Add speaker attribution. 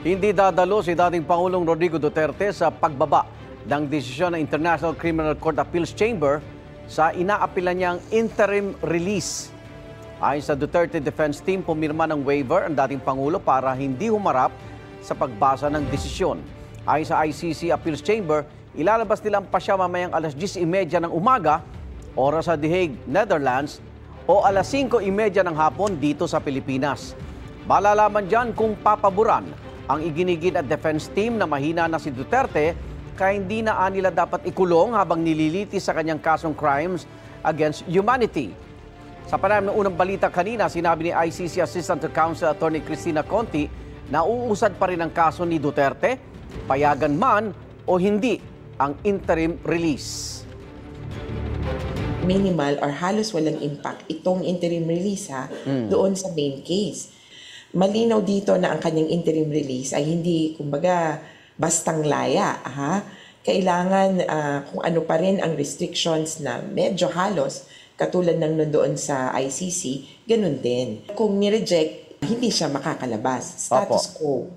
Speaker 1: Hindi dadalo si dating Pangulong Rodrigo Duterte sa pagbaba ng desisyon ng International Criminal Court Appeals Chamber sa inaapilan niyang interim release. Ayon sa Duterte Defense Team, pumirma ng waiver ang dating Pangulo para hindi humarap sa pagbasa ng desisyon. Ayon sa ICC Appeals Chamber, ilalabas nilang pasya mamayang alas 10:30 ng umaga, oras sa The Hague, Netherlands, o alas 5:30 ng hapon dito sa Pilipinas. Malalaman dyan kung papaboran ang iginigit at defense team na mahina na si Duterte kaya hindi na nila dapat ikulong habang nililitis sa kanyang kasong crimes against humanity. Sa panayam ng unang balita kanina, sinabi ni ICC Assistant to Counsel Attorney Cristina Conti na uusad pa rin ang kaso ni Duterte, payagan man o hindi ang interim release.
Speaker 2: Minimal or halos walang impact itong interim release doon sa main case. Malinaw dito na ang kanyang interim release ay hindi, kumbaga, bastang laya. Kailangan kung ano pa rin ang restrictions na medyo halos, katulad ng nandoon sa ICC, ganun din. Kung ni-reject, hindi siya makakalabas. Status quo.